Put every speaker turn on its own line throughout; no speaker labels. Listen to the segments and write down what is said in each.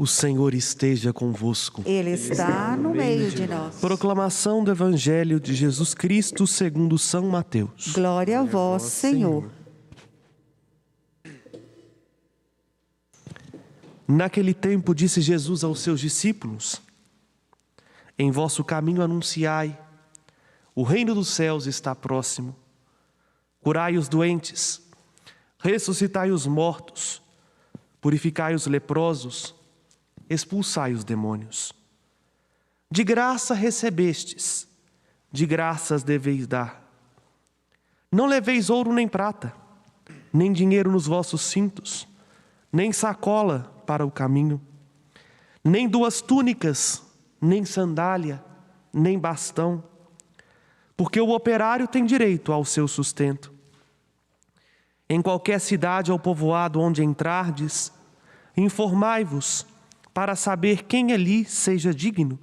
O Senhor esteja convosco.
Ele está no meio de nós.
Proclamação do Evangelho de Jesus Cristo segundo São Mateus.
Glória a vós, Senhor.
Naquele tempo disse Jesus aos seus discípulos: em vosso caminho anunciai, o reino dos céus está próximo. Curai os doentes, ressuscitai os mortos, purificai os leprosos, expulsai os demônios. De graça recebestes, de graças deveis dar. Não leveis ouro nem prata, nem dinheiro nos vossos cintos, nem sacola para o caminho, nem 2 túnicas, nem sandália, nem bastão, porque o operário tem direito ao seu sustento. Em qualquer cidade ou povoado onde entrardes, informai-vos para saber quem ali seja digno.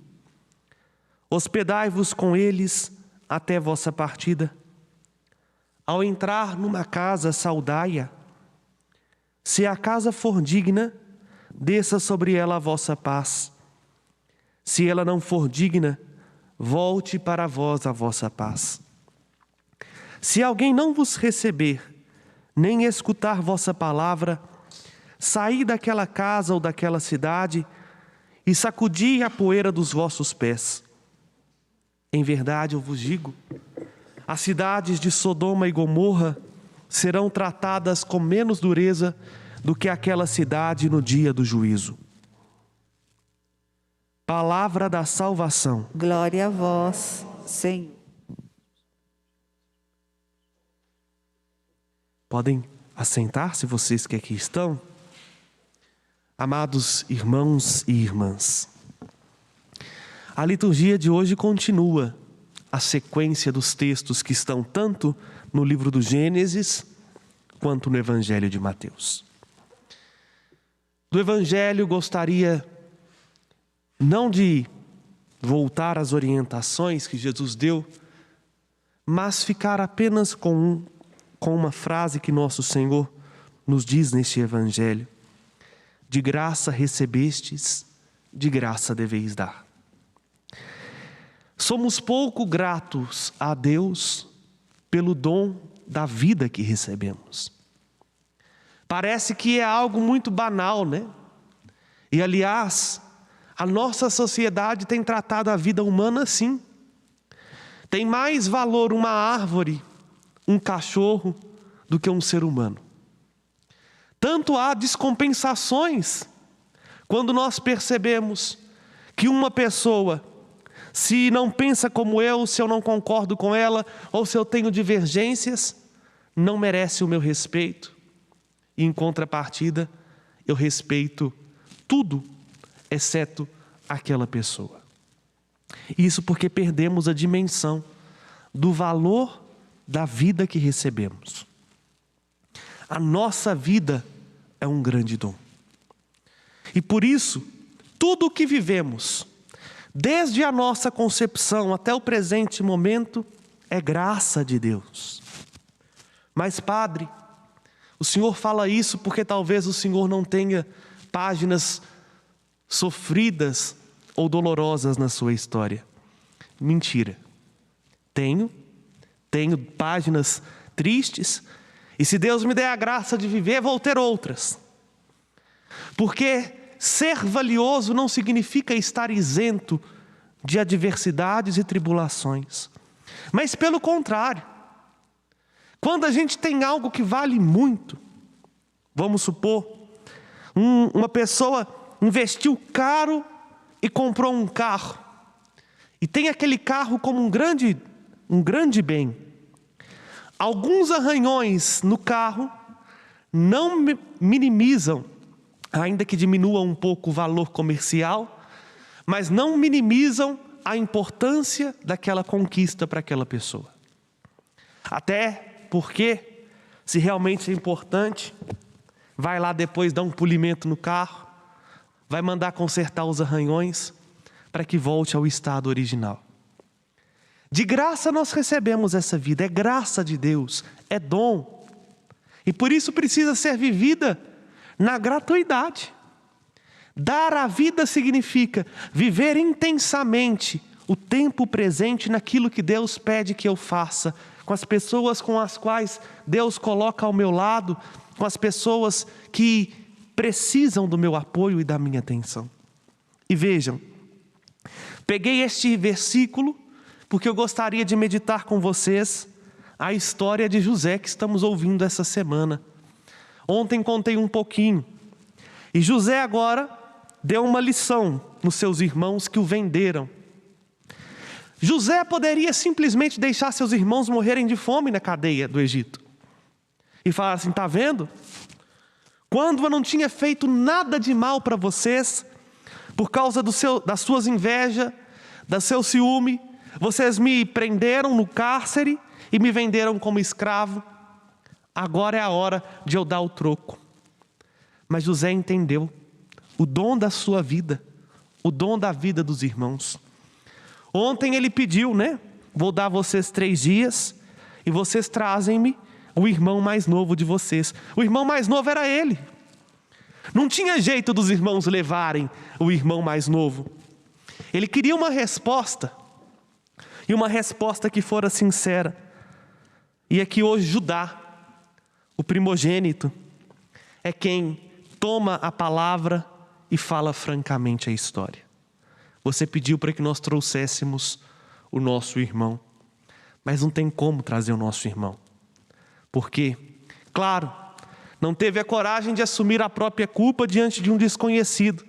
Hospedai-vos com eles até vossa partida. Ao entrar numa casa, saudai-a. Se a casa for digna, desça sobre ela a vossa paz. Se ela não for digna, volte para vós a vossa paz. Se alguém não vos receber, nem escutar vossa palavra, saí daquela casa ou daquela cidade e sacudi a poeira dos vossos pés. Em verdade eu vos digo, as cidades de Sodoma e Gomorra serão tratadas com menos dureza do que aquela cidade no dia do juízo. Palavra da salvação.
Glória a vós, Senhor.
Podem assentar-se vocês que aqui estão. Amados irmãos e irmãs, a liturgia de hoje continua a sequência dos textos que estão tanto no livro do Gênesis quanto no Evangelho de Mateus. Do Evangelho gostaria não de voltar às orientações que Jesus deu, mas ficar apenas com uma frase que nosso Senhor nos diz neste Evangelho: de graça recebestes, de graça deveis dar. Somos pouco gratos a Deus pelo dom da vida que recebemos. Parece que é algo muito banal, né? E aliás, a nossa sociedade tem tratado a vida humana assim. Tem mais valor uma árvore, um cachorro, do que um ser humano. Tanto há descompensações quando nós percebemos que uma pessoa, se não pensa como eu, se eu não concordo com ela, ou se eu tenho divergências, não merece o meu respeito. E em contrapartida, eu respeito tudo, exceto aquela pessoa. Isso porque perdemos a dimensão do valor da vida que recebemos. A nossa vida é um grande dom. E por isso, tudo o que vivemos, desde a nossa concepção até o presente momento, é graça de Deus. Mas, Padre, o Senhor fala isso porque talvez o Senhor não tenha páginas sofridas ou dolorosas na sua história. Mentira. Tenho páginas tristes, e se Deus me der a graça de viver, vou ter outras. Porque ser valioso não significa estar isento de adversidades e tribulações. Mas pelo contrário, quando a gente tem algo que vale muito, vamos supor, uma pessoa investiu caro e comprou um carro, e tem aquele carro como um grande bem. Alguns arranhões no carro não minimizam, ainda que diminua um pouco o valor comercial, mas não minimizam a importância daquela conquista para aquela pessoa. Até porque, se realmente é importante, vai lá depois dar um polimento no carro, vai mandar consertar os arranhões para que volte ao estado original. De graça nós recebemos essa vida, é graça de Deus, é dom. E por isso precisa ser vivida na gratuidade. Dar a vida significa viver intensamente o tempo presente naquilo que Deus pede que eu faça, com as pessoas com as quais Deus coloca ao meu lado, com as pessoas que precisam do meu apoio e da minha atenção. E vejam, peguei este versículo porque eu gostaria de meditar com vocês a história de José que estamos ouvindo essa semana. Ontem contei um pouquinho. E José agora deu uma lição nos seus irmãos que o venderam. José poderia simplesmente deixar seus irmãos morrerem de fome na cadeia do Egito. E falar assim, está vendo? Quando eu não tinha feito nada de mal para vocês, por causa das suas invejas, do seu ciúme, vocês me prenderam no cárcere e me venderam como escravo. Agora é a hora de eu dar o troco. Mas José entendeu o dom da sua vida, o dom da vida dos irmãos. Ontem ele pediu, vou dar a vocês 3 dias e vocês trazem-me o irmão mais novo de vocês. O irmão mais novo era ele. Não tinha jeito dos irmãos levarem o irmão mais novo. Ele queria uma resposta, e uma resposta que fora sincera. E é que hoje Judá, o primogênito, é quem toma a palavra e fala francamente a história. Você pediu para que nós trouxéssemos o nosso irmão, mas não tem como trazer o nosso irmão. Por quê? Claro, não teve a coragem de assumir a própria culpa diante de um desconhecido,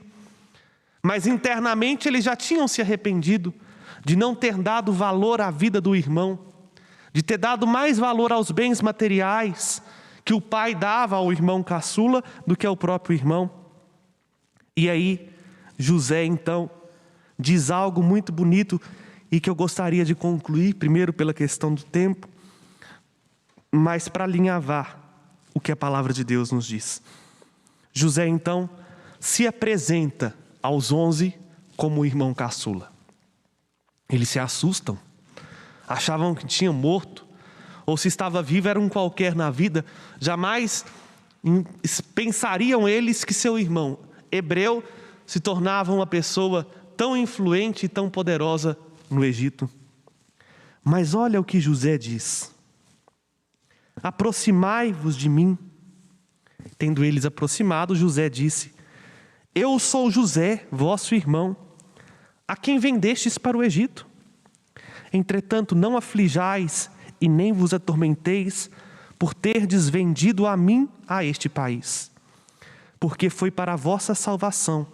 mas internamente eles já tinham se arrependido de não ter dado valor à vida do irmão, de ter dado mais valor aos bens materiais que o pai dava ao irmão caçula do que ao próprio irmão. E aí, José então diz algo muito bonito e que eu gostaria de concluir, primeiro pela questão do tempo, mas para alinhavar o que a palavra de Deus nos diz. José então se apresenta aos 11 como o irmão caçula. Eles se assustam, achavam que tinha morto, ou se estava vivo era um qualquer na vida. Jamais pensariam eles que seu irmão hebreu se tornava uma pessoa tão influente e tão poderosa no Egito. Mas olha o que José diz: aproximai-vos de mim. Tendo eles aproximado, José disse: eu sou José, vosso irmão, a quem vendestes para o Egito. Entretanto, não aflijais e nem vos atormenteis por terdes vendido a mim a este país, porque foi para a vossa salvação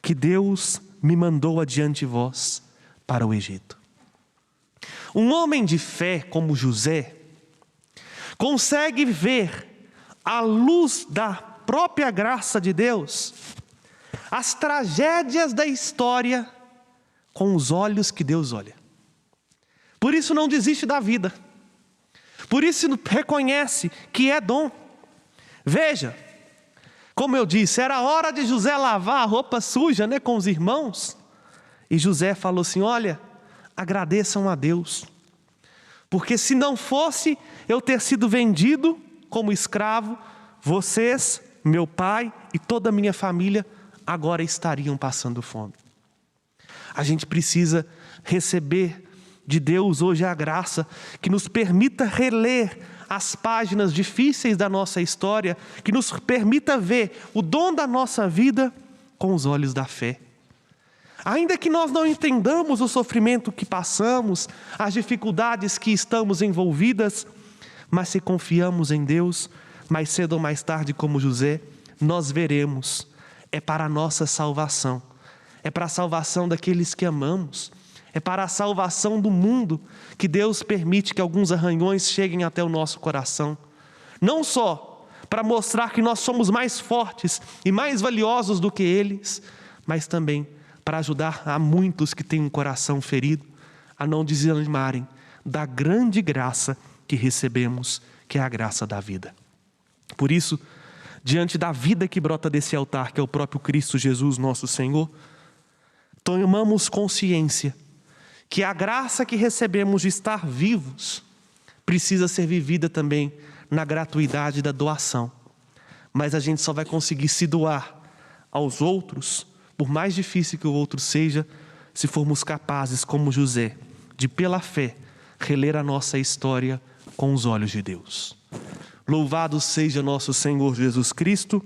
que Deus me mandou adiante de vós para o Egito. Um homem de fé como José consegue ver, à luz da própria graça de Deus, as tragédias da história com os olhos que Deus olha. Por isso não desiste da vida. Por isso reconhece que é dom. Veja, como eu disse, era hora de José lavar a roupa suja, com os irmãos. E José falou assim: olha, agradeçam a Deus, porque se não fosse eu ter sido vendido como escravo, vocês, meu pai e toda a minha família agora estariam passando fome. A gente precisa receber de Deus hoje a graça que nos permita reler as páginas difíceis da nossa história, que nos permita ver o dom da nossa vida com os olhos da fé. Ainda que nós não entendamos o sofrimento que passamos, as dificuldades que estamos envolvidas, mas se confiamos em Deus, mais cedo ou mais tarde, como José, nós veremos, é para a nossa salvação, é para a salvação daqueles que amamos, é para a salvação do mundo que Deus permite que alguns arranhões cheguem até o nosso coração. Não só para mostrar que nós somos mais fortes e mais valiosos do que eles, mas também para ajudar a muitos que têm um coração ferido a não desanimarem da grande graça que recebemos, que é a graça da vida. Por isso, diante da vida que brota desse altar, que é o próprio Cristo Jesus, nosso Senhor, tomamos consciência que a graça que recebemos de estar vivos precisa ser vivida também na gratuidade da doação. Mas a gente só vai conseguir se doar aos outros por mais difícil que o outro seja, se formos capazes, como José, de pela fé, reler a nossa história com os olhos de Deus. Louvado seja nosso Senhor Jesus Cristo,